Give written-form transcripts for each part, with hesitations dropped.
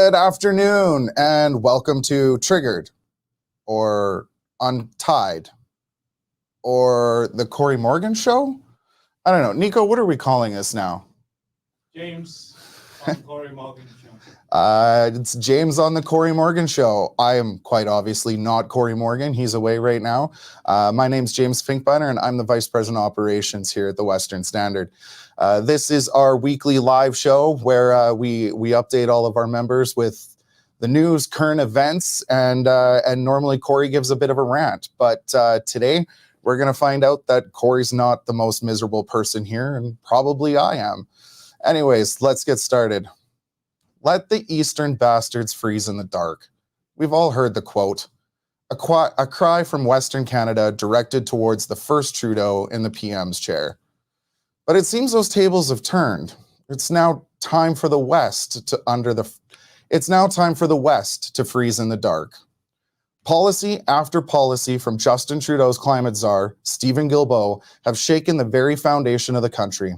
Good afternoon and welcome to Triggered or Untied or the Cory Morgan Show. I don't know. Nico, what are we calling this now? James on Cory Morgan Show. It's James on the Cory Morgan Show. I am quite obviously not Cory Morgan. He's away right now. My name's James Finkbeiner and I'm the Vice President of Operations here at the Western Standard. This is our weekly live show where we update all of our members with the news, current events, and normally Cory gives a bit of a rant. But today we're going to find out that Cory's not the most miserable person here, and probably I am. Anyways, let's get started. Let the Eastern bastards freeze in the dark. We've all heard the quote, a cry from Western Canada directed towards the first Trudeau in the PM's chair. But it seems those tables have turned. It's now time for the West to freeze in the dark. Policy after policy from Justin Trudeau's climate czar, Stephen Guilbeault, have shaken the very foundation of the country.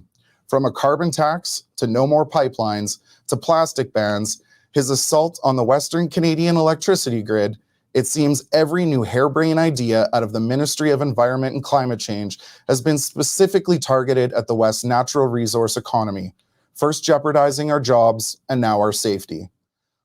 From a carbon tax to no more pipelines to plastic bans, his assault on the Western Canadian electricity grid, it seems every new harebrained idea out of the Ministry of Environment and Climate Change has been specifically targeted at the West's natural resource economy, first jeopardizing our jobs and now our safety.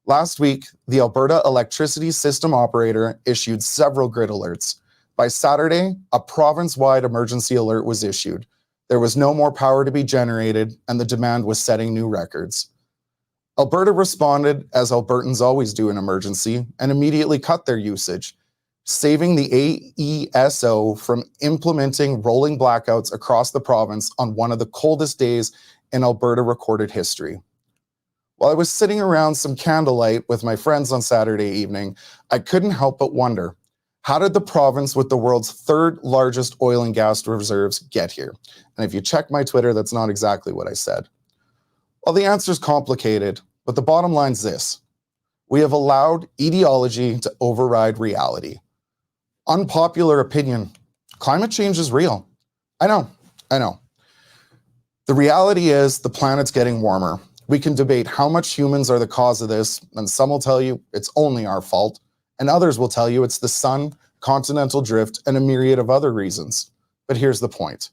Last week, the Alberta Electricity System Operator issued several grid alerts. By Saturday, a province-wide emergency alert was issued. There was no more power to be generated, and the demand was setting new records. Alberta responded, as Albertans always do in emergency, and immediately cut their usage, saving the AESO from implementing rolling blackouts across the province on one of the coldest days in Alberta recorded history. While I was sitting around some candlelight with my friends on Saturday evening, I couldn't help but wonder, how did the province with the world's third largest oil and gas reserves get here? And if you check my Twitter, that's not exactly what I said. Well, the answer is complicated, but the bottom line is this. We have allowed ideology to override reality. Unpopular opinion, climate change is real. I know. The reality is the planet's getting warmer. We can debate how much humans are the cause of this, and some will tell you it's only our fault, and others will tell you it's the sun, continental drift, and a myriad of other reasons. But here's the point.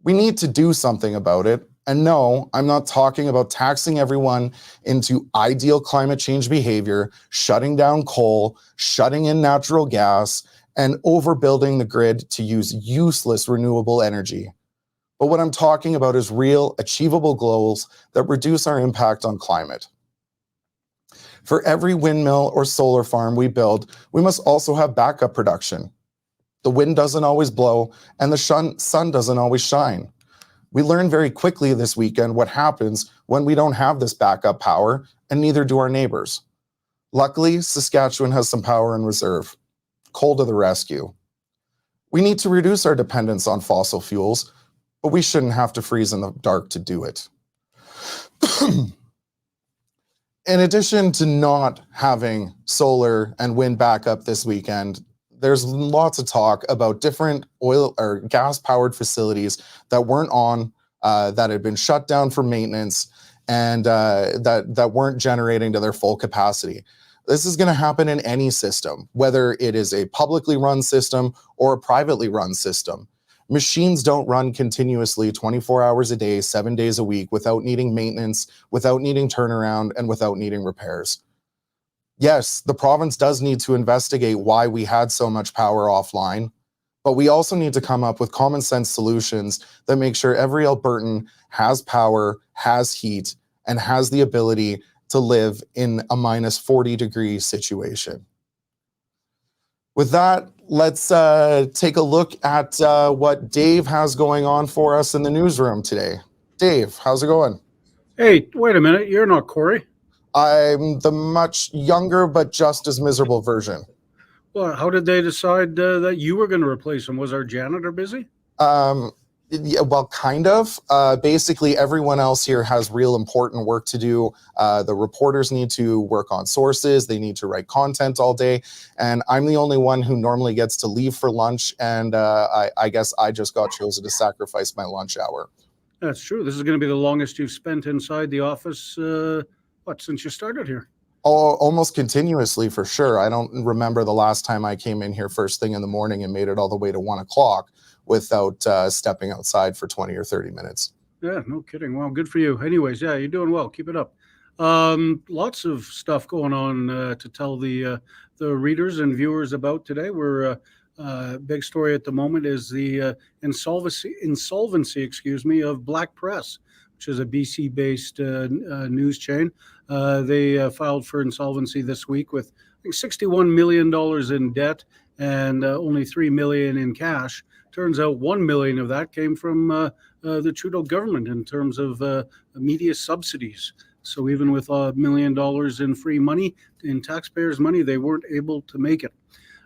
We need to do something about it. And no, I'm not talking about taxing everyone into ideal climate change behavior, shutting down coal, shutting in natural gas, and overbuilding the grid to use useless renewable energy. But what I'm talking about is real, achievable goals that reduce our impact on climate. For every windmill or solar farm we build, we must also have backup production. The wind doesn't always blow, and the sun doesn't always shine. We learned very quickly this weekend what happens when we don't have this backup power, and neither do our neighbors. Luckily, Saskatchewan has some power in reserve. Coal to the rescue. We need to reduce our dependence on fossil fuels, but we shouldn't have to freeze in the dark to do it. In addition to not having solar and wind backup this weekend, there's lots of talk about different oil or gas-powered facilities that weren't on, that had been shut down for maintenance, and that weren't generating to their full capacity. This is going to happen in any system, whether it is a publicly run system or a privately run system. Machines don't run continuously 24 hours a day, 7 days a week without needing maintenance, without needing turnaround, and without needing repairs. Yes, the province does need to investigate why we had so much power offline, but we also need to come up with common sense solutions that make sure every Albertan has power, has heat, and has the ability to live in a minus 40-degree situation. With that, let's take a look at what Dave has going on for us in the newsroom today. Dave, how's it going? Hey, wait a minute. You're not Cory. I'm the much younger but just as miserable version. Well, how did they decide that you were going to replace him? Was our janitor busy? Yeah, well, kind of. Basically, everyone else here has real important work to do. The reporters need to work on sources. They need to write content all day. And I'm the only one who normally gets to leave for lunch. And I guess I just got chosen to sacrifice my lunch hour. That's true. This is going to be the longest you've spent inside the office, since you started here? Oh, almost continuously for sure. I don't remember the last time I came in here first thing in the morning and made it all the way to 1 o'clock without stepping outside for 20 or 30 minutes. Yeah, no kidding. Well, good for you. Anyways, yeah, you're doing well. Keep it up. Lots of stuff going on to tell the readers and viewers about today. We're big story at the moment is the insolvency, excuse me, of Black Press, which is a BC-based news chain. They filed for insolvency this week with I think $61 million in debt and only $3 million in cash. Turns out $1 million of that came from the Trudeau government in terms of media subsidies. So even with $1 million in free money, in taxpayers' money, they weren't able to make it.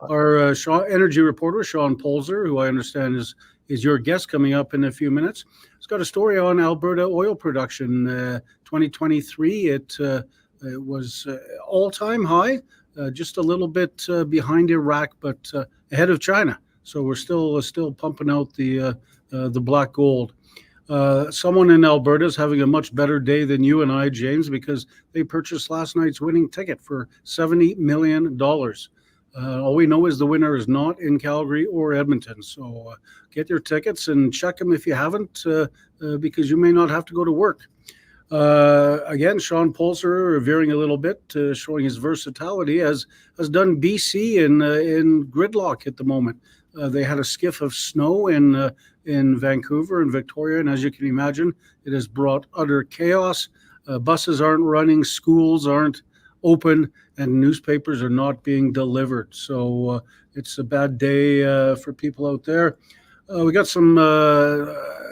Our energy reporter, Shaun Polczer, who I understand is your guest coming up in a few minutes, has got a story on Alberta oil production. 2023, it was all-time high, just a little bit behind Iraq, but ahead of China. So we're still pumping out the black gold. Someone in Alberta is having a much better day than you and I, James, because they purchased last night's winning ticket for $70 million. All we know is the winner is not in Calgary or Edmonton. So get your tickets and check them if you haven't, because you may not have to go to work. Again, Shaun Polczer, veering a little bit, showing his versatility, has done BC in gridlock at the moment. They had a skiff of snow in Vancouver and Victoria, and as you can imagine, it has brought utter chaos. Buses aren't running, schools aren't open, and newspapers are not being delivered. So it's a bad day for people out there. We got some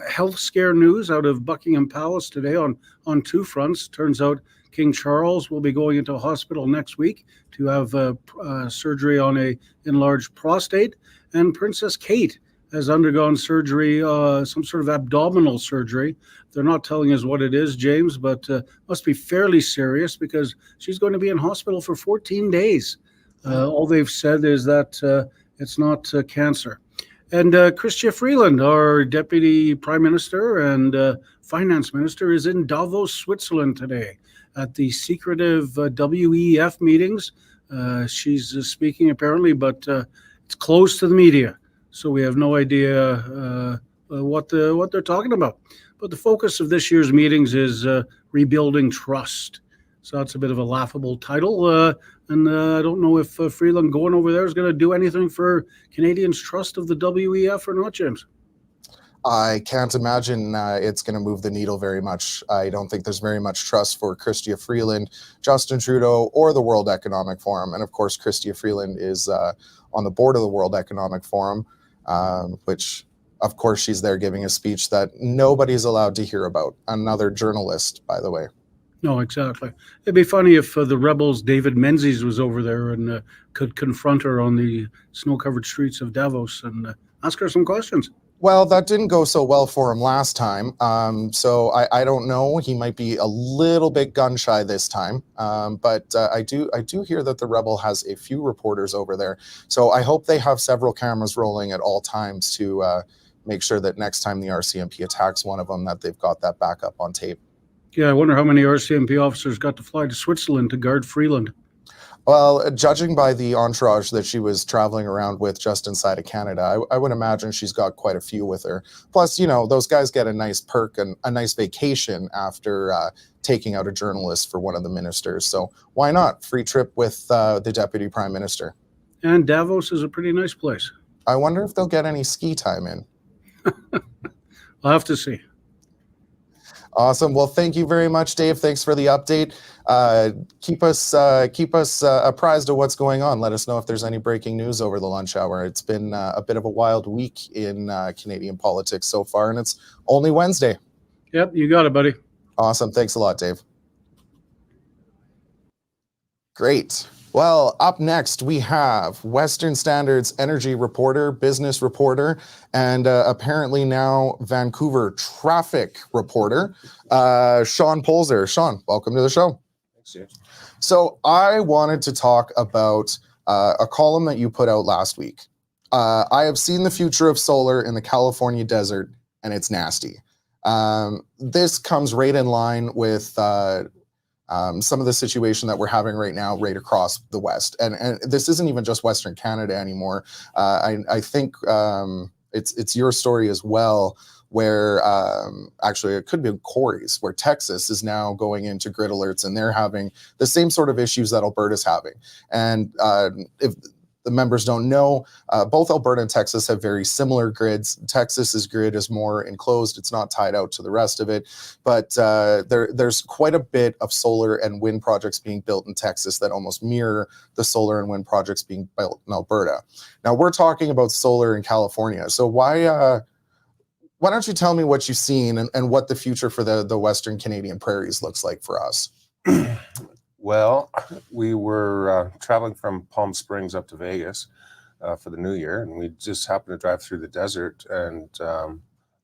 health scare news out of Buckingham Palace today on two fronts. Turns out King Charles will be going into a hospital next week to have surgery on a enlarged prostate, and Princess Kate has undergone surgery, some sort of abdominal surgery. They're not telling us what it is, James, but must be fairly serious because she's going to be in hospital for 14 days. All they've said is that it's not cancer. And Chrystia Freeland, our Deputy Prime Minister and Finance Minister, is in Davos, Switzerland today at the secretive WEF meetings. She's speaking apparently, but it's closed to the media. So we have no idea what they're talking about. But the focus of this year's meetings is rebuilding trust. So that's a bit of a laughable title. And I don't know if Freeland going over there is going to do anything for Canadians' trust of the WEF or not, James. I can't imagine it's going to move the needle very much. I don't think there's very much trust for Chrystia Freeland, Justin Trudeau, or the World Economic Forum. And of course, Chrystia Freeland is on the board of the World Economic Forum, which, of course, she's there giving a speech that nobody's allowed to hear about. Another journalist, by the way. No, exactly. It'd be funny if the Rebels' David Menzies was over there and could confront her on the snow-covered streets of Davos and ask her some questions. Well, that didn't go so well for him last time. So I don't know. He might be a little bit gun-shy this time. But I do hear that the Rebel has a few reporters over there. So I hope they have several cameras rolling at all times to make sure that next time the RCMP attacks one of them, that they've got that backup on tape. Yeah, I wonder how many RCMP officers got to fly to Switzerland to guard Freeland. Well, judging by the entourage that she was traveling around with just inside of Canada, I would imagine she's got quite a few with her. Plus, you know, those guys get a nice perk and a nice vacation after taking out a journalist for one of the ministers. So why not? Free trip with the Deputy Prime Minister. And Davos is a pretty nice place. I wonder if they'll get any ski time in. I'll have to see. Awesome. Well, thank you very much, Dave. Thanks for the update. Keep us apprised of what's going on. Let us know if there's any breaking news over the lunch hour. It's been a bit of a wild week in Canadian politics so far, and it's only Wednesday. Yep, you got it, buddy. Awesome. Thanks a lot, Dave. Great. Well, up next, we have Western Standard's energy reporter, business reporter, and apparently now Vancouver traffic reporter, Shaun Polczer. Shaun, welcome to the show. Thanks, James. So I wanted to talk about a column that you put out last week. I have seen the future of solar in the California desert, and it's nasty. This comes right in line with some of the situation that we're having right now right across the West. And this isn't even just Western Canada anymore. I think it's your story as well, where actually it could be Cory's, where Texas is now going into grid alerts and they're having the same sort of issues that Alberta's having. And if the members don't know, both Alberta and Texas have very similar grids. Texas's grid is more enclosed. It's not tied out to the rest of it. But there's quite a bit of solar and wind projects being built in Texas that almost mirror the solar and wind projects being built in Alberta. Now, we're talking about solar in California. So why don't you tell me what you've seen and what the future for the Western Canadian prairies looks like for us? Well, we were traveling from Palm Springs up to Vegas for the New Year, and we just happened to drive through the desert, and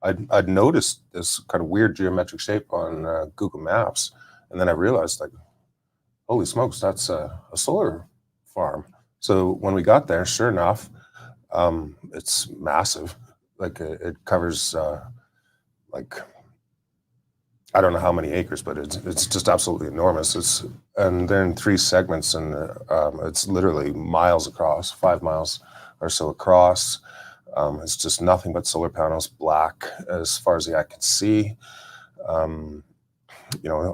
I'd noticed this kind of weird geometric shape on Google Maps, and then I realized, like, holy smokes, that's a solar farm. So when we got there, sure enough, it's massive. Like it covers like, I don't know how many acres, but it's just absolutely enormous. And they're in 3 segments, and it's literally miles across, 5 miles or so across. It's just nothing but solar panels, black as far as the eye can see.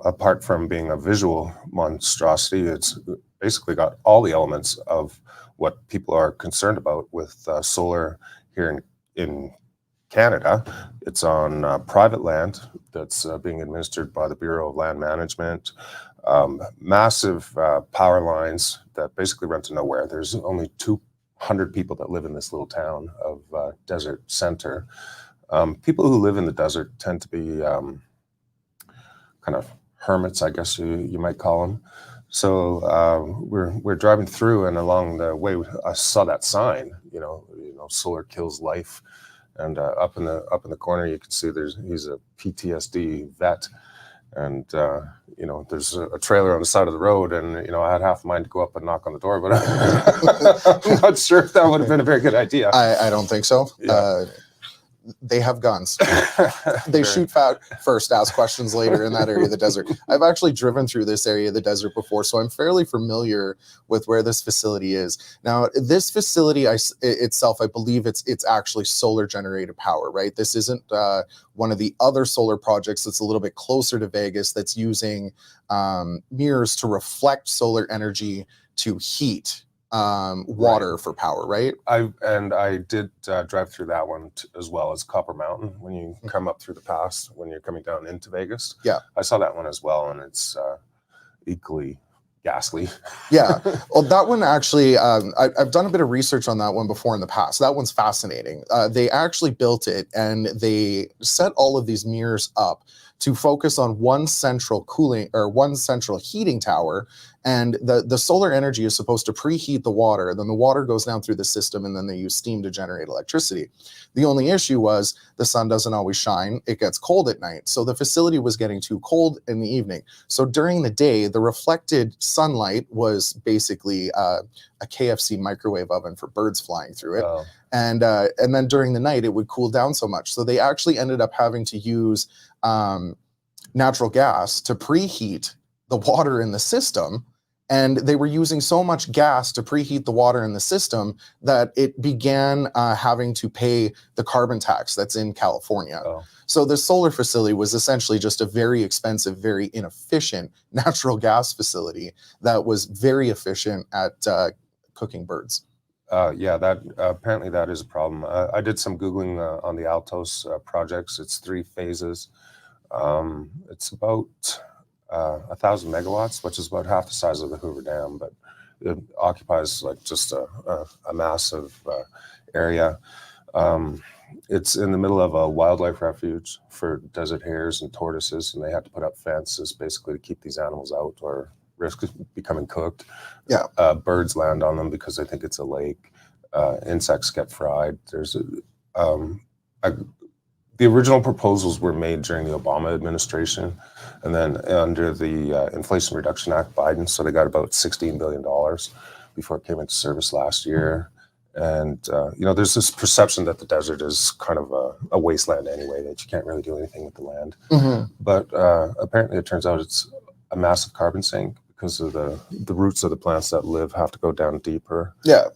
Apart from being a visual monstrosity, it's basically got all the elements of what people are concerned about with solar here in Canada. It's on private land that's being administered by the Bureau of Land Management. Massive power lines that basically run to nowhere. There's only 200 people that live in this little town of Desert Center. People who live in the desert tend to be kind of hermits, I guess you might call them. So we're driving through, and along the way I saw that sign, solar kills life. And up in the corner, you can see he's a PTSD vet, and there's a trailer on the side of the road, and I had half a mind to go up and knock on the door, but I'm not sure if that would have been a very good idea. I don't think so. Yeah. They have guns. They shoot first, ask questions later in that area of the desert. I've actually driven through this area of the desert before, so I'm fairly familiar with where this facility is. Now, this facility itself, I believe it's actually solar generated power, right? This isn't one of the other solar projects that's a little bit closer to Vegas that's using mirrors to reflect solar energy to heat water for power, right? I did drive through that one as well as Copper Mountain when you come up through the pass when you're coming down into Vegas. Yeah, I saw that one as well, and it's equally ghastly. Yeah, well, that one actually, I've done a bit of research on that one before in the past. That one's fascinating. They actually built it, and they set all of these mirrors up to focus on one central heating tower. And the solar energy is supposed to preheat the water. Then the water goes down through the system, and then they use steam to generate electricity. The only issue was the sun doesn't always shine. It gets cold at night. So the facility was getting too cold in the evening. So during the day, the reflected sunlight was basically a KFC microwave oven for birds flying through it. Oh. And then during the night, it would cool down so much. So they actually ended up having to use natural gas to preheat the water in the system. And they were using so much gas to preheat the water in the system that it began having to pay the carbon tax that's in California. Oh. So the solar facility was essentially just a very expensive, very inefficient natural gas facility that was very efficient at cooking birds. That apparently that is a problem. I did some Googling on the Altos projects. It's 3 phases. It's about 1,000 megawatts, which is about half the size of the Hoover Dam, but it occupies like just a massive area. It's in the middle of a wildlife refuge for desert hares and tortoises, and they had to put up fences basically to keep these animals out or risk becoming cooked. Yeah. Birds land on them because they think it's a lake. Insects get fried. The original proposals were made during the Obama administration, and then under the Inflation Reduction Act, Biden, so they got about $16 billion before it came into service last year. And, there's this perception that the desert is kind of a wasteland anyway, that you can't really do anything with the land. Mm-hmm. But apparently it turns out it's a massive carbon sink because of the roots of the plants that live have to go down deeper. Yeah.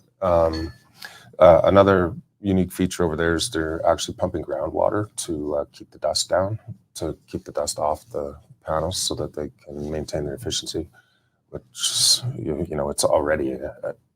Another unique feature over there is they're actually pumping groundwater to keep the dust down, to keep the dust off the panels so that they can maintain their efficiency, which, it's already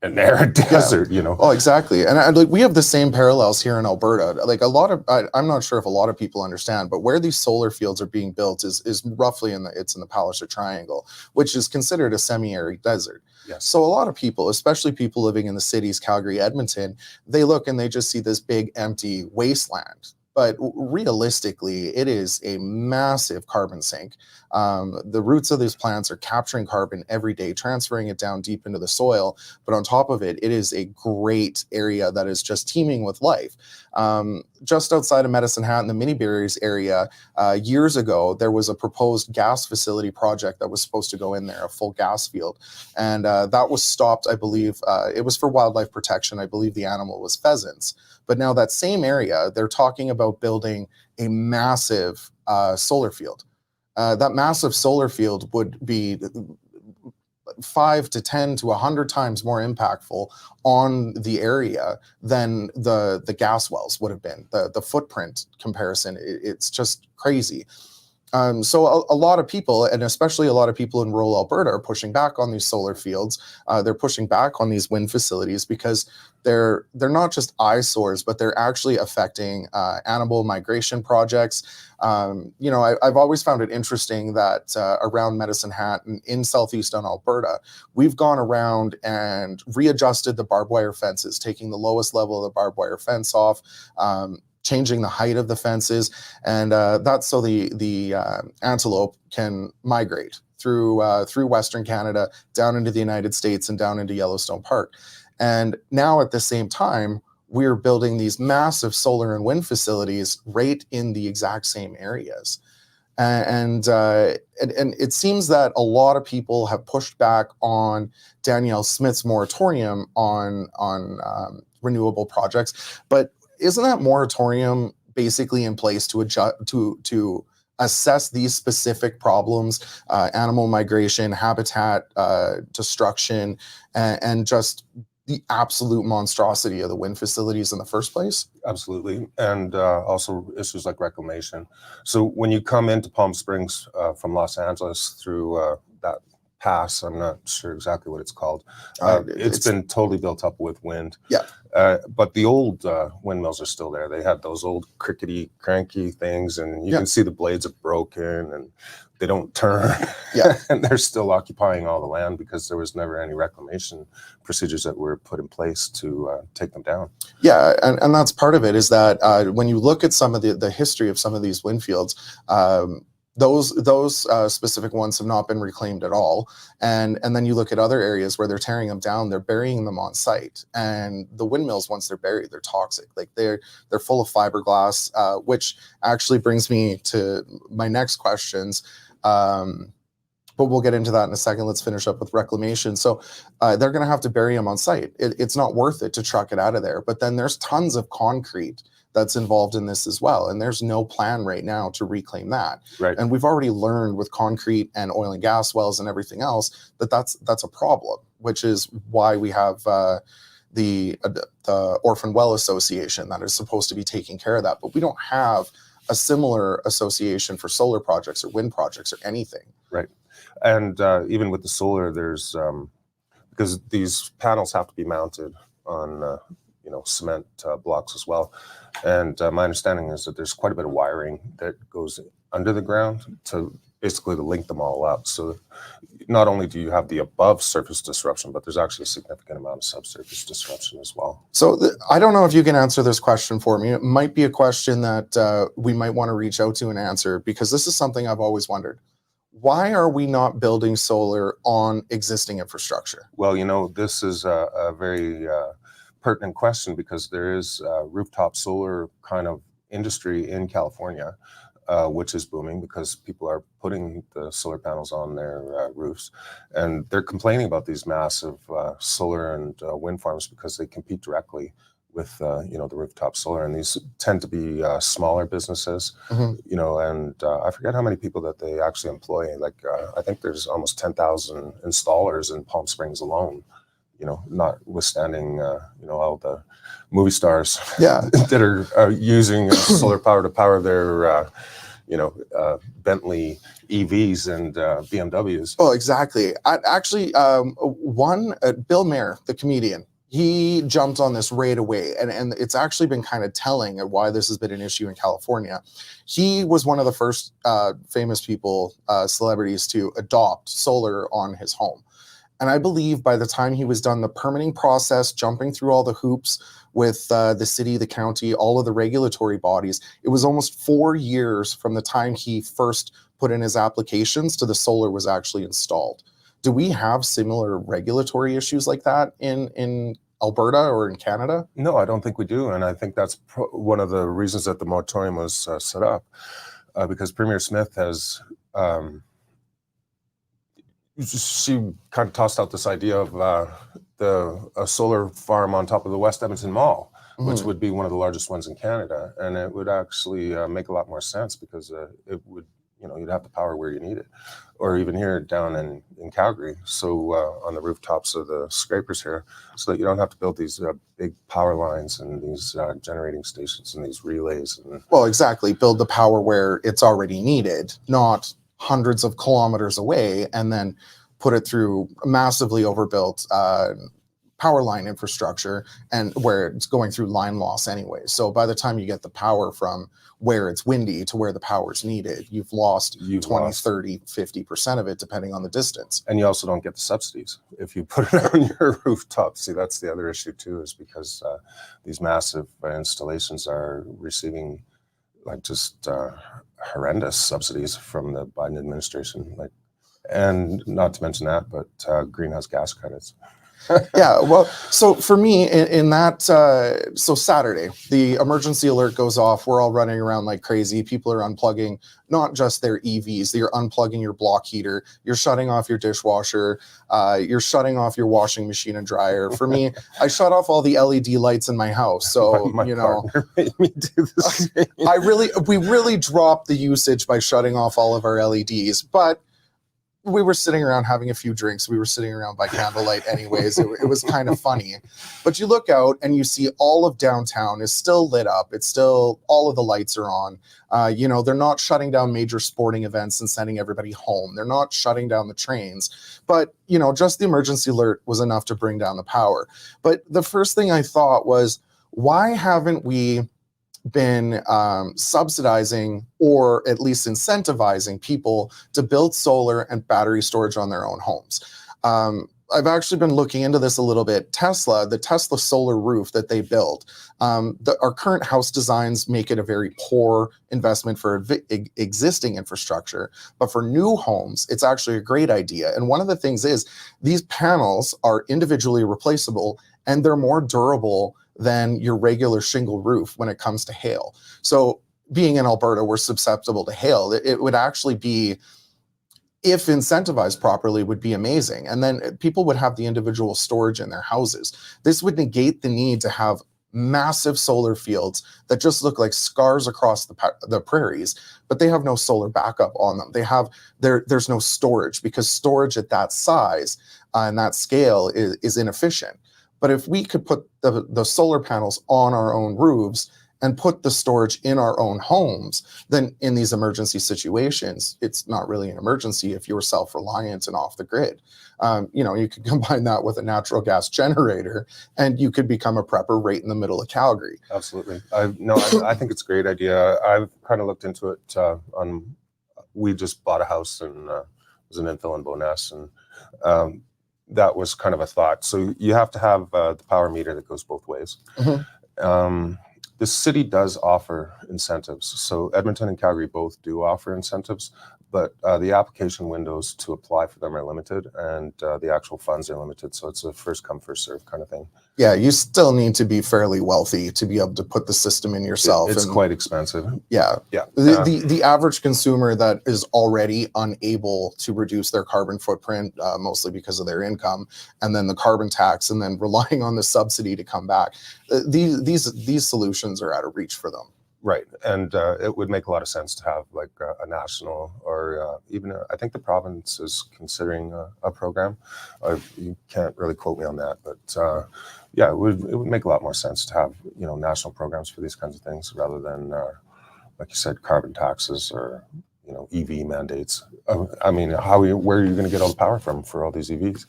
an arid desert, Oh, exactly. And like we have the same parallels here in Alberta. Like I'm not sure if a lot of people understand, but where these solar fields are being built is roughly in the Palliser Triangle, which is considered a semi-arid desert. Yes. So a lot of people, especially people living in the cities, Calgary, Edmonton, they look and they just see this big empty wasteland. But realistically, it is a massive carbon sink. The roots of these plants are capturing carbon every day, transferring it down deep into the soil. But on top of it, it is a great area that is just teeming with life. Just outside of Medicine Hat in the Mini Barriers area, years ago, there was a proposed gas facility project that was supposed to go in there, a full gas field. And that was stopped, I believe. It was for wildlife protection. I believe the animal was pheasants. But now that same area, they're talking about building a massive solar field. That massive solar field would be 5 to 10 to 100 times more impactful on the area than the gas wells would have been. The footprint comparison, it's just crazy. So a lot of people, and especially a lot of people in rural Alberta, are pushing back on these solar fields. They're pushing back on these wind facilities because they're not just eyesores, but they're actually affecting animal migration projects. I've always found it interesting that around Medicine Hat and in southeastern Alberta, we've gone around and readjusted the barbed wire fences, taking the lowest level of the barbed wire fence off, changing the height of the fences, and that's so the antelope can migrate through Western Canada, down into the United States and down into Yellowstone Park. And now at the same time, we're building these massive solar and wind facilities right in the exact same areas. And it seems that a lot of people have pushed back on Danielle Smith's moratorium on renewable projects, but isn't that moratorium basically in place to adjust to assess these specific problems, animal migration, habitat destruction, and just the absolute monstrosity of the wind facilities in the first place? Absolutely. And also issues like reclamation. So when you come into Palm Springs from Los Angeles through that pass, I'm not sure exactly what it's called. It's been totally built up with wind. Yeah. But the old windmills are still there. They had those old crickety, cranky things, and you can see the blades are broken and they don't turn. Yeah. And they're still occupying all the land because there was never any reclamation procedures that were put in place to take them down. Yeah, and that's part of it, is that when you look at some of the history of some of these wind fields, those specific ones have not been reclaimed at all. And then you look at other areas where they're tearing them down, they're burying them on site. And the windmills, once they're buried, they're toxic. Like they're full of fiberglass, which actually brings me to my next questions. But we'll get into that in a second. Let's finish up with reclamation. So they're going to have to bury them on site. It's not worth it to truck it out of there. But then there's tons of concrete that's involved in this as well. And there's no plan right now to reclaim that. Right. And we've already learned with concrete and oil and gas wells and everything else that's a problem, which is why we have the Orphan Well Association that is supposed to be taking care of that. But we don't have a similar association for solar projects or wind projects or anything. Right. And even with the solar, there's because these panels have to be mounted on cement blocks as well. And my understanding is that there's quite a bit of wiring that goes under the ground to basically to link them all up. So not only do you have the above surface disruption, but there's actually a significant amount of subsurface disruption as well. So I don't know if you can answer this question for me. It might be a question that we might want to reach out to and answer, because this is something I've always wondered. Why are we not building solar on existing infrastructure? Well, this is a very pertinent question, because there is rooftop solar kind of industry in California, which is booming because people are putting the solar panels on their roofs, and they're complaining about these massive solar and wind farms because they compete directly with the rooftop solar, and these tend to be smaller businesses, and I forget how many people that they actually employ. Like I think there's almost 10,000 installers in Palm Springs alone. Notwithstanding all the movie stars that are using solar power to power their Bentley EVs and BMWs. Oh, exactly. Bill Maher, the comedian, he jumped on this right away, and it's actually been kind of telling of why this has been an issue in California. He was one of the first famous people, celebrities, to adopt solar on his home. And I believe by the time he was done the permitting process, jumping through all the hoops with the city, the county, all of the regulatory bodies, it was almost 4 years from the time he first put in his applications to the solar was actually installed. Do we have similar regulatory issues like that in Alberta or in Canada? No, I don't think we do. And I think that's one of the reasons that the moratorium was set up, because Premier Smith has... she kind of tossed out this idea of a solar farm on top of the West Edmonton Mall, which would be one of the largest ones in Canada. And it would actually make a lot more sense, because it would, you'd have the power where you need it, or even here down in Calgary. So on the rooftops of the scrapers here, so that you don't have to build these big power lines and these generating stations and these relays. Well, exactly. Build the power where it's already needed, not hundreds of kilometers away, and then put it through massively overbuilt power line infrastructure, and where it's going through line loss anyway. So by the time you get the power from where it's windy to where the power's needed, you've lost 20, 30, 50% of it, depending on the distance. And you also don't get the subsidies if you put it on your rooftop. See, that's the other issue too, is because these massive installations are receiving just horrendous subsidies from the Biden administration, and not to mention that, but greenhouse gas credits. Yeah, well, so for me, in that, so Saturday, the emergency alert goes off. We're all running around like crazy. People are unplugging not just their EVs. You're unplugging your block heater. You're shutting off your dishwasher. You're shutting off your washing machine and dryer. For me, I shut off all the LED lights in my house. So, my partner made me do this. We really dropped the usage by shutting off all of our LEDs, but we were sitting around having a few drinks. We were sitting around by candlelight anyways. It was kind of funny. But you look out and you see all of downtown is still lit up. It's still, all of the lights are on. They're not shutting down major sporting events and sending everybody home. They're not shutting down the trains. But, just the emergency alert was enough to bring down the power. But the first thing I thought was, why haven't we been subsidizing or at least incentivizing people to build solar and battery storage on their own homes? I've actually been looking into this a little bit. The Tesla solar roof that they build, our current house designs make it a very poor investment for existing infrastructure, but for new homes, it's actually a great idea. And one of the things is these panels are individually replaceable, and they're more durable than your regular shingle roof when it comes to hail. So being in Alberta, we're susceptible to hail. It would actually be, if incentivized properly, would be amazing. And then people would have the individual storage in their houses. This would negate the need to have massive solar fields that just look like scars across the prairies, but they have no solar backup on them. There's no storage, because storage at that size and that scale is inefficient. But if we could put the solar panels on our own roofs and put the storage in our own homes, then in these emergency situations, it's not really an emergency if you're self-reliant and off the grid. You could combine that with a natural gas generator, and you could become a prepper right in the middle of Calgary. Absolutely. I think it's a great idea. I've kind of looked into it. We just bought a house, and it was an infill in Bowness, and that was kind of a thought. So you have to have the power meter that goes both ways. The city does offer incentives. So Edmonton and Calgary both do offer incentives, but the application windows to apply for them are limited, and the actual funds are limited. So it's a first come, first serve kind of thing. Yeah, you still need to be fairly wealthy to be able to put the system in yourself. It's quite expensive. Yeah. Yeah. The average consumer that is already unable to reduce their carbon footprint, mostly because of their income, and then the carbon tax, and then relying on the subsidy to come back, these solutions are out of reach for them. Right, and it would make a lot of sense to have like a national, or even I think the province is considering a program. You can't really quote me on that, but yeah, it would make a lot more sense to have, you know, national programs for these kinds of things rather than like you said, carbon taxes or, you know, EV mandates. I mean, where are you going to get all the power from for all these EVs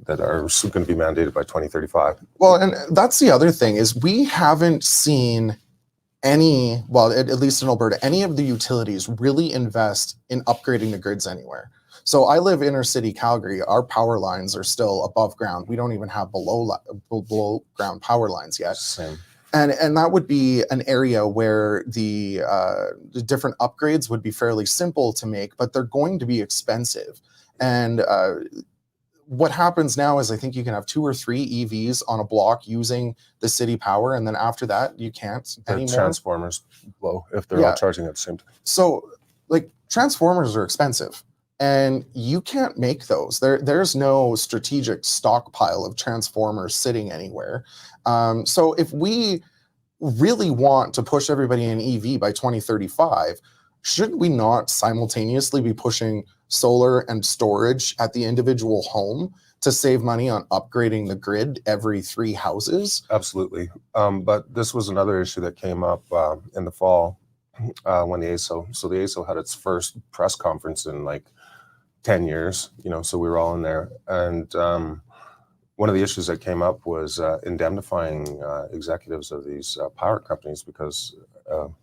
that are going to be mandated by 2035? Well, and that's the other thing is we haven't seen any, well, at least in Alberta, any of the utilities really invest in upgrading the grids anywhere. So I live inner city Calgary. Our power lines are still above ground. We don't even have below ground power lines yet. Same. And that would be an area where the different upgrades would be fairly simple to make, but they're going to be expensive. And what happens now is I think you can have 2 or 3 EVs on a block using the city power, and then after that you can't anymore. The transformers blow if they're all charging at the same time. So like transformers are expensive, and you can't make those. There's no strategic stockpile of transformers sitting anywhere. So if we really want to push everybody in EV by 2035, should we not simultaneously be pushing solar and storage at the individual home to save money on upgrading the grid every 3 houses? Absolutely. But this was another issue that came up in the fall when the ASO had its first press conference in like 10 years, you know, so we were all in there. And one of the issues that came up was indemnifying executives of these power companies because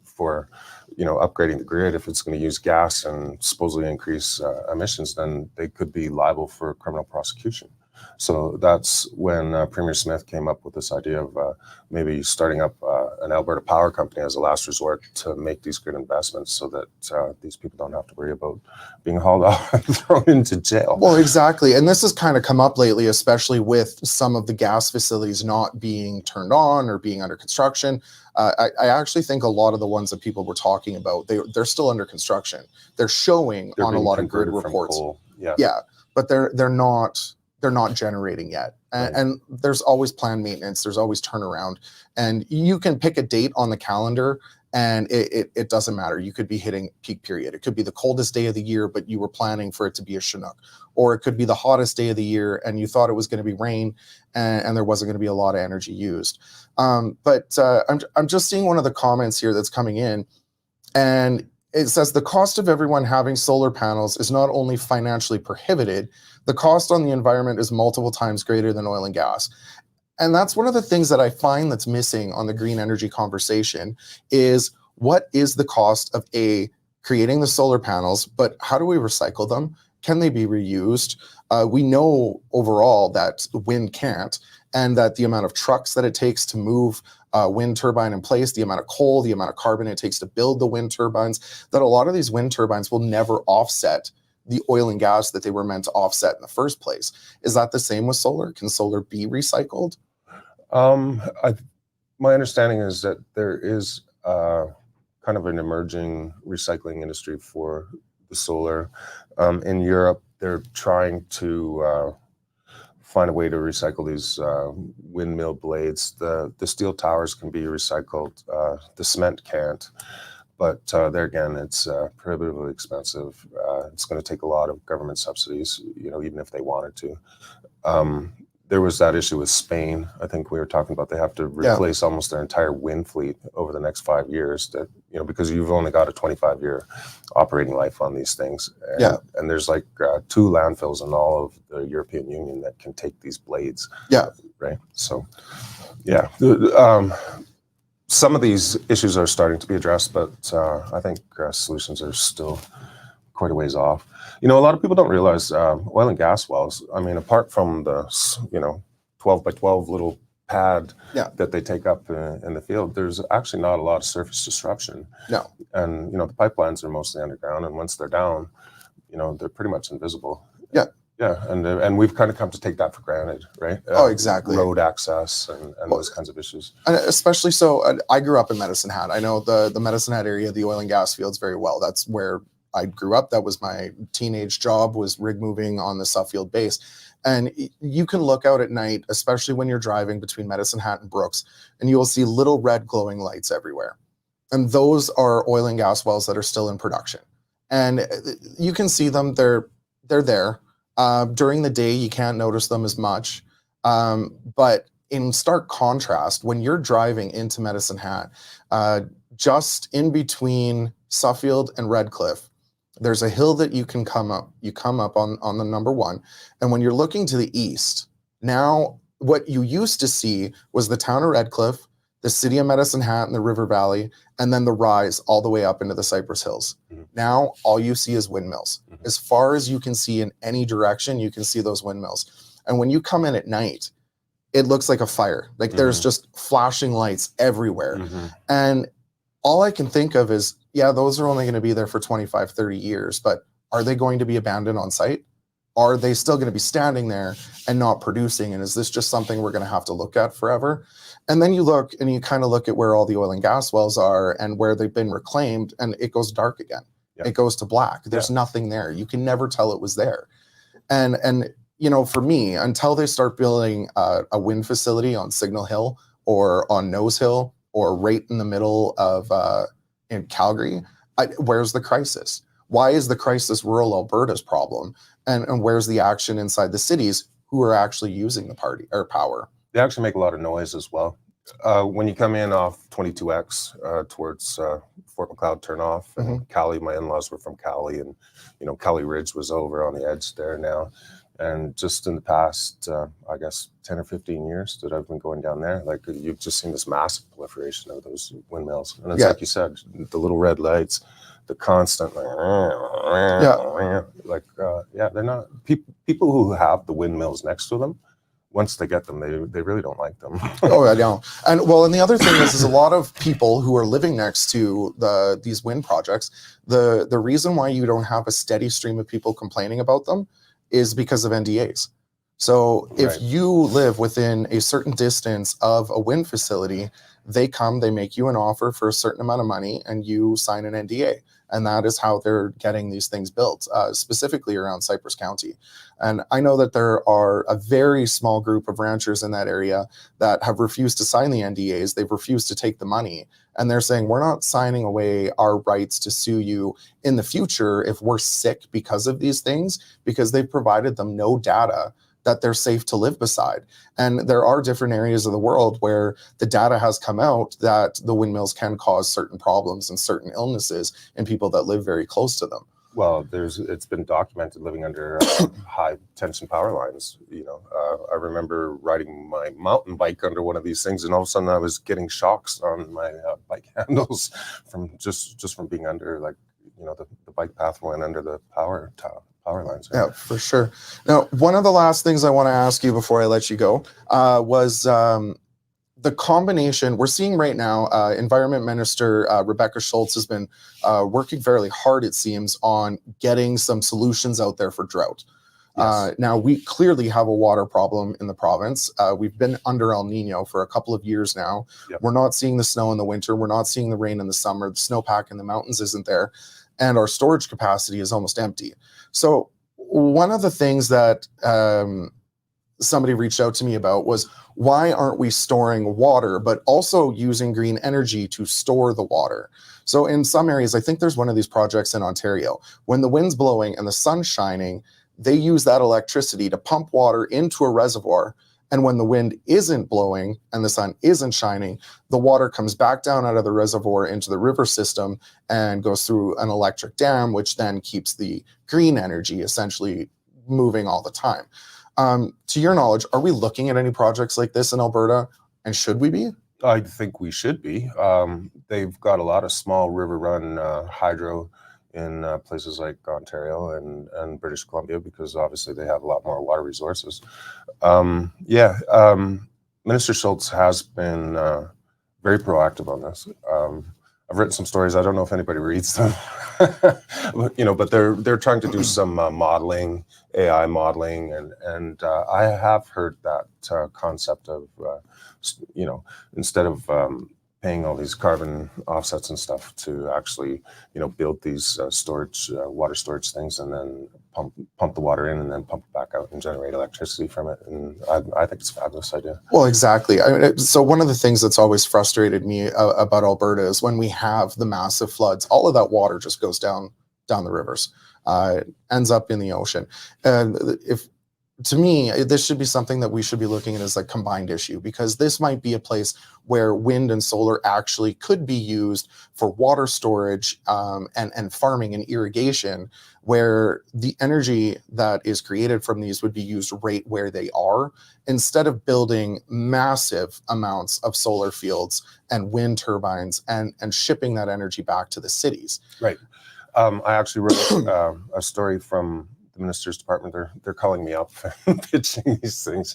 for, you know, upgrading the grid, if it's going to use gas and supposedly increase emissions, then they could be liable for criminal prosecution. So that's when Premier Smith came up with this idea of maybe starting up an Alberta power company as a last resort to make these grid investments so that these people don't have to worry about being hauled off and thrown into jail. Well, exactly. And this has kind of come up lately, especially with some of the gas facilities not being turned on or being under construction. I actually think a lot of the ones that people were talking about, they're still under construction. They're showing on a lot of grid reports. Yeah, but they're not generating yet. And there's always planned maintenance. There's always turnaround. And you can pick a date on the calendar and it doesn't matter. You could be hitting peak period. It could be the coldest day of the year, but you were planning for it to be a Chinook. Or it could be the hottest day of the year and you thought it was going to be rain and there wasn't going to be a lot of energy used. But I'm just seeing one of the comments here that's coming in, and it says the cost of everyone having solar panels is not only financially prohibited, the cost on the environment is multiple times greater than oil and gas. And that's one of the things that I find that's missing on the green energy conversation is what is the cost of creating the solar panels, but how do we recycle them? Can they be reused? We know overall that wind can't, and that the amount of trucks that it takes to move wind turbine in place, the amount of coal, the amount of carbon it takes to build the wind turbines, that a lot of these wind turbines will never offset the oil and gas that they were meant to offset in the first place. Is that the same with solar? Can solar be recycled? My understanding is that there is kind of an emerging recycling industry for the solar. In Europe, they're trying to find a way to recycle these windmill blades. The steel towers can be recycled. The cement can't. But there again, it's prohibitively expensive. It's going to take a lot of government subsidies, you know, even if they wanted to. There was that issue with Spain. I think we were talking about they have to replace almost their entire wind fleet over the next 5 years. That, you know, because you've only got a 25-year operating life on these things. And there's like 2 landfills in all of the European Union that can take these blades. Right. So, yeah. Some of these issues are starting to be addressed, but I think solutions are still quite a ways off. You know, a lot of people don't realize oil and gas wells, I mean, apart from the, 12 by 12 little pad that they take up in the field, there's actually not a lot of surface disruption. No. And, you know, the pipelines are mostly underground, and once they're down, they're pretty much invisible. Yeah. Yeah, and we've kind of come to take that for granted, right? Oh, exactly. Road access and those kinds of issues. And especially so, I grew up in Medicine Hat. I know the Medicine Hat area, the oil and gas fields very well. That's where I grew up. That was my teenage job, was rig moving on the Suffield base. And you can look out at night, especially when you're driving between Medicine Hat and Brooks, and you will see little red glowing lights everywhere. And those are oil and gas wells that are still in production. And you can see them, they're there. During the day, you can't notice them as much. But in stark contrast, when you're driving into Medicine Hat, just in between Suffield and Redcliffe, there's a hill that you can come up. You come up on the number one. And when you're looking to the east, now what you used to see was the town of Redcliffe, the city of Medicine Hat and the River Valley, and then the rise all the way up into the Cypress Hills. Mm-hmm. Now, all you see is windmills. Mm-hmm. As far as you can see in any direction, you can see those windmills. And when you come in at night, it looks like a fire. Like there's just flashing lights everywhere. Mm-hmm. And all I can think of is, yeah, those are only going to be there for 25, 30 years, but are they going to be abandoned on site? Are they still going to be standing there and not producing? And is this just something we're going to have to look at forever? And then you look and you kind of look at where all the oil and gas wells are and where they've been reclaimed, and it goes dark again. Yeah. It goes to black. There's nothing there. You can never tell it was there. And for me, until they start building a wind facility on Signal Hill or on Nose Hill or right in the middle of in Calgary, where's the crisis? Why is the crisis rural Alberta's problem? And where's the action inside the cities who are actually using the power? They actually make a lot of noise as well. When you come in off 22X towards Fort McLeod turnoff, and Cali, my in-laws were from Cali, and Cali Ridge was over on the edge there now. And just in the past, I guess 10 or 15 years that I've been going down there, like you've just seen this massive proliferation of those windmills. And it's like you said, the little red lights, the constant, they're not people who have the windmills next to them. Once they get them, they really don't like them. Oh, I know. And the other thing is a lot of people who are living next to these wind projects, the reason why you don't have a steady stream of people complaining about them is because of NDAs. So if you live within a certain distance of a wind facility, they make you an offer for a certain amount of money and you sign an NDA. And that is how they're getting these things built, specifically around Cypress County. And I know that there are a very small group of ranchers in that area that have refused to sign the NDAs. They've refused to take the money. And they're saying, we're not signing away our rights to sue you in the future if we're sick because of these things, because they've provided them no data that they're safe to live beside. And there are different areas of the world where the data has come out that the windmills can cause certain problems and certain illnesses in people that live very close to them. Well, it's been documented living under high tension power lines. I remember riding my mountain bike under one of these things, and all of a sudden I was getting shocks on my bike handles from just from being under, the bike path went under the power lines. Yeah, for sure. Now, one of the last things I want to ask you before I let you go was the combination we're seeing right now. Environment Minister Rebecca Schultz has been working fairly hard, it seems, on getting some solutions out there for drought. Yes. Now, we clearly have a water problem in the province. We've been under El Nino for a couple of years now. Yep. We're not seeing the snow in the winter. We're not seeing the rain in the summer. The snowpack in the mountains isn't there. And our storage capacity is almost empty. So one of the things that somebody reached out to me about was, why aren't we storing water, but also using green energy to store the water? So in some areas, I think there's one of these projects in Ontario, when the wind's blowing and the sun's shining, they use that electricity to pump water into a reservoir. And when the wind isn't blowing and the sun isn't shining, the water comes back down out of the reservoir into the river system and goes through an electric dam, which then keeps the green energy essentially moving all the time. To your knowledge, are we looking at any projects like this in Alberta, and should we be? I think we should be. They've got a lot of small river run hydro in places like Ontario and British Columbia, because obviously they have a lot more water resources. Minister Schultz has been very proactive on this. I've written some stories. I don't know if anybody reads them, but they're trying to do some modeling, AI modeling, and I have heard that concept of, instead of paying all these carbon offsets and stuff to actually, build these water storage things, and then pump the water in and then pump it back out and generate electricity from it. And I think it's a fabulous idea. Well, exactly. So one of the things that's always frustrated me about Alberta is when we have the massive floods, all of that water just goes down the rivers, ends up in the ocean. And to me, this should be something that we should be looking at as a combined issue, because this might be a place where wind and solar actually could be used for water storage and farming and irrigation, where the energy that is created from these would be used right where they are, instead of building massive amounts of solar fields and wind turbines and shipping that energy back to the cities. Right. I actually wrote a story from the minister's department. They're calling me up and pitching these things.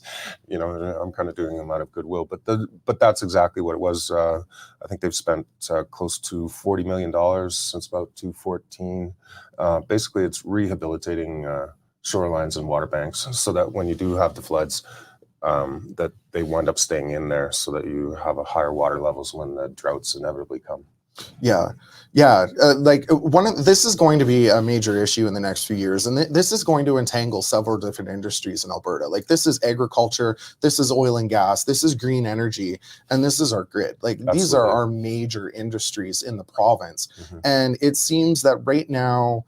I'm kind of doing them out of goodwill, but that's exactly what it was. I think they've spent close to $40 million since about 2014. Basically, it's rehabilitating shorelines and water banks so that when you do have the floods, that they wind up staying in there, so that you have a higher water levels when the droughts inevitably come. Yeah. This is going to be a major issue in the next few years, and this is going to entangle several different industries in Alberta. Like, this is agriculture, this is oil and gas, this is green energy, and this is our grid. Like, Absolutely. These are our major industries in the province. Mm-hmm. And it seems that right now,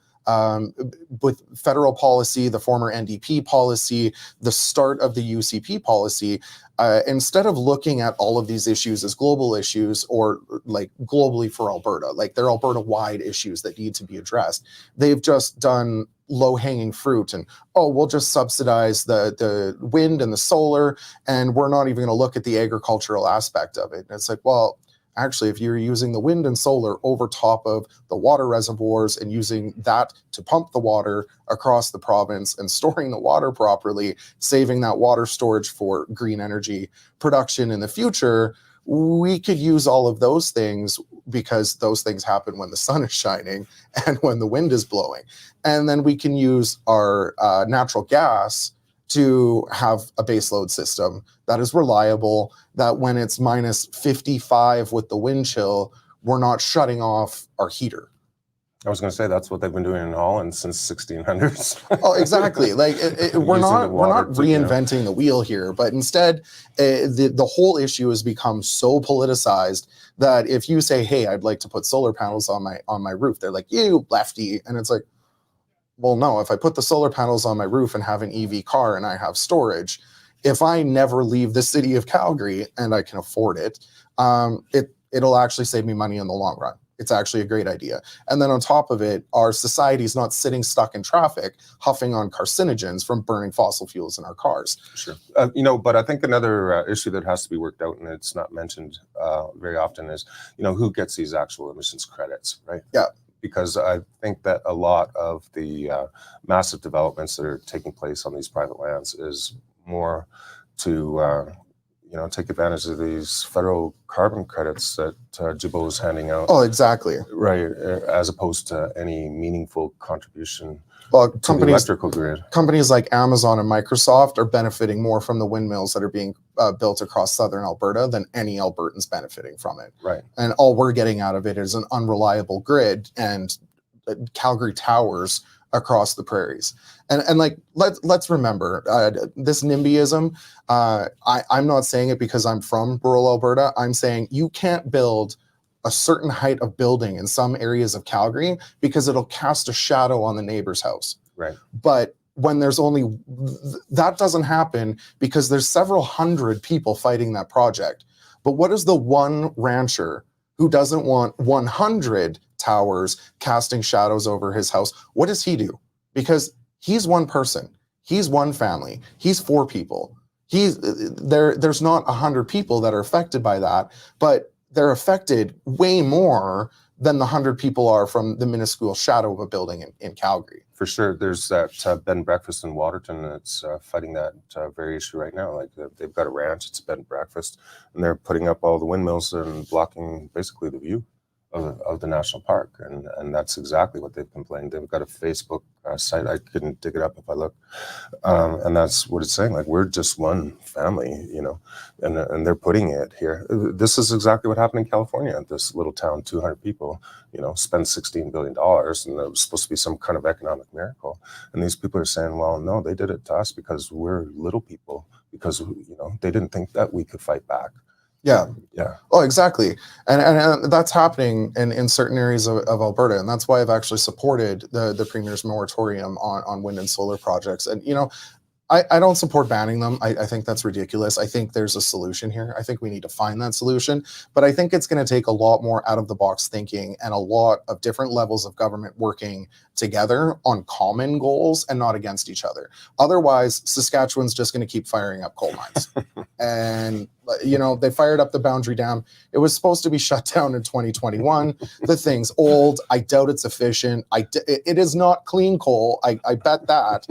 with federal policy, the former NDP policy, the start of the UCP policy, instead of looking at all of these issues as global issues, or like globally for Alberta, like they're Alberta-wide issues that need to be addressed, they've just done low-hanging fruit and, we'll just subsidize the wind and the solar, and we're not even going to look at the agricultural aspect of it. And it's like, well, actually, if you're using the wind and solar over top of the water reservoirs and using that to pump the water across the province and storing the water properly, saving that water storage for green energy production in the future, we could use all of those things, because those things happen when the sun is shining and when the wind is blowing. And then we can use our natural gas to have a baseload system that is reliable, that when it's minus 55 with the wind chill, we're not shutting off our heater. I was going to say that's what they've been doing in Holland since 1600s. Oh, exactly. Like we're not reinventing the wheel here, but instead, the whole issue has become so politicized that if you say, "Hey, I'd like to put solar panels on my roof," they're like, "You lefty," and it's like, well, no, if I put the solar panels on my roof and have an EV car and I have storage, if I never leave the city of Calgary and I can afford it, it'll actually save me money in the long run. It's actually a great idea. And then on top of it, our society's not sitting stuck in traffic, huffing on carcinogens from burning fossil fuels in our cars. Sure. But I think another issue that has to be worked out, and it's not mentioned very often, is, who gets these actual emissions credits, right? Yeah. Because I think that a lot of the massive developments that are taking place on these private lands is more to, take advantage of these federal carbon credits that Jibbo is handing out. Oh, exactly. Right, as opposed to any meaningful contribution to the electrical grid. Companies like Amazon and Microsoft are benefiting more from the windmills that are being built across southern Alberta than any Albertans benefiting from it. Right. And all we're getting out of it is an unreliable grid and Calgary towers across the prairies. And like, let's remember this NIMBYism. I'm not saying it because I'm from rural Alberta. I'm saying you can't build a certain height of building in some areas of Calgary because it'll cast a shadow on the neighbor's house. Right. But when there's only, that doesn't happen because there's several hundred people fighting that project. But what is the one rancher who doesn't want 100 towers casting shadows over his house? What does he do? Because he's one person, he's one family, he's 4 people. There's not 100 people that are affected by that, but they're affected way more than the 100 people are from the minuscule shadow of a building in Calgary. For sure. There's that bed and breakfast in Waterton that's fighting that very issue right now. Like they've got a ranch, it's a bed and breakfast, and they're putting up all the windmills and blocking basically the view of the national park, and that's exactly what they've been playing. They've got a Facebook site. I couldn't dig it up if I looked, and that's what it's saying. Like, we're just one family, you know, and they're putting it here. This is exactly what happened in California. This little town, 200 people, you know, spend $16 billion, and it was supposed to be some kind of economic miracle. And these people are saying, well, no, they did it to us because we're little people, because, you know, they didn't think that we could fight back. Yeah. Yeah. Oh, exactly. And that's happening in certain areas of Alberta. And that's why I've actually supported the Premier's moratorium on wind and solar projects. And, you know, I don't support banning them. I think that's ridiculous. I think there's a solution here. I think we need to find that solution. But I think it's going to take a lot more out of the box thinking and a lot of different levels of government working together on common goals and not against each other. Otherwise, Saskatchewan's just going to keep firing up coal mines. And, you know, they fired up the Boundary Dam. It was supposed to be shut down in 2021. The thing's old. I doubt it's efficient. It is not clean coal. I bet that.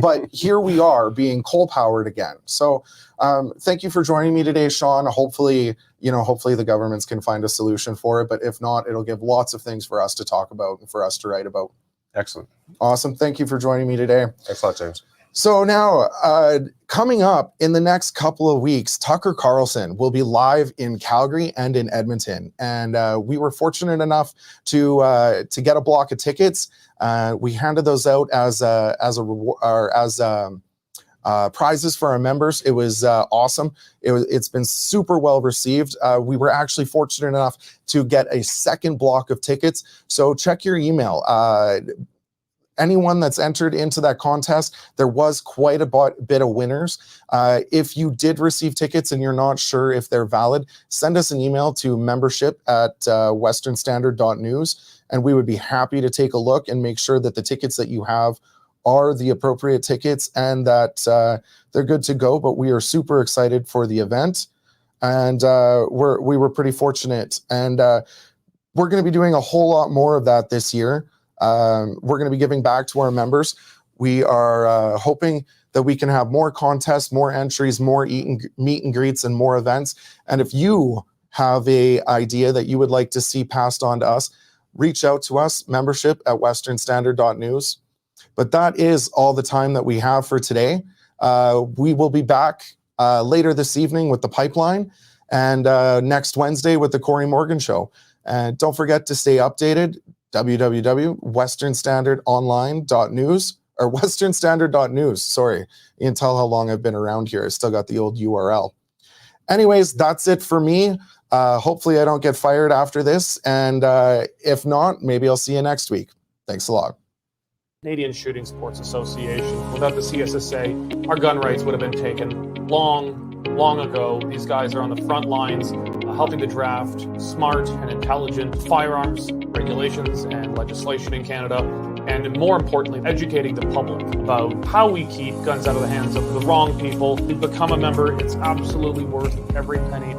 But here we are being coal powered again. So thank you for joining me today, Shaun. Hopefully the governments can find a solution for it. But if not, it'll give lots of things for us to talk about and for us to write about. Excellent. Awesome. Thank you for joining me today. Thanks a lot, James. So now, coming up in the next couple of weeks, Tucker Carlson will be live in Calgary and in Edmonton. And we were fortunate enough to get a block of tickets. We handed those out as prizes for our members. It was awesome. It's been super well received. We were actually fortunate enough to get a second block of tickets. So check your email. Anyone that's entered into that contest, there was quite a bit of winners. If you did receive tickets and you're not sure if they're valid, send us an email to membership@westernstandard.news, and we would be happy to take a look and make sure that the tickets that you have are the appropriate tickets and that they're good to go. But we are super excited for the event, and we were pretty fortunate. And we're going to be doing a whole lot more of that this year. We're going to be giving back to our members. We are hoping that we can have more contests, more entries, more meet and greets, and more events. And if you have an idea that you would like to see passed on to us, reach out to us, membership@westernstandard.news. But that is all the time that we have for today. We will be back later this evening with the pipeline, and next Wednesday with the Cory Morgan Show. And don't forget to stay updated. www.westernstandardonline.news or westernstandard.news. Sorry, you can tell how long I've been around here. I still got the old URL. Anyways, that's it for me. Hopefully I don't get fired after this. And if not, maybe I'll see you next week. Thanks a lot. Canadian Shooting Sports Association. Without the CSSA, our gun rights would have been taken long ago. These guys are on the front lines helping to draft smart and intelligent firearms regulations and legislation in Canada, and more importantly, educating the public about how we keep guns out of the hands of the wrong people. We've become a member. It's absolutely worth every penny.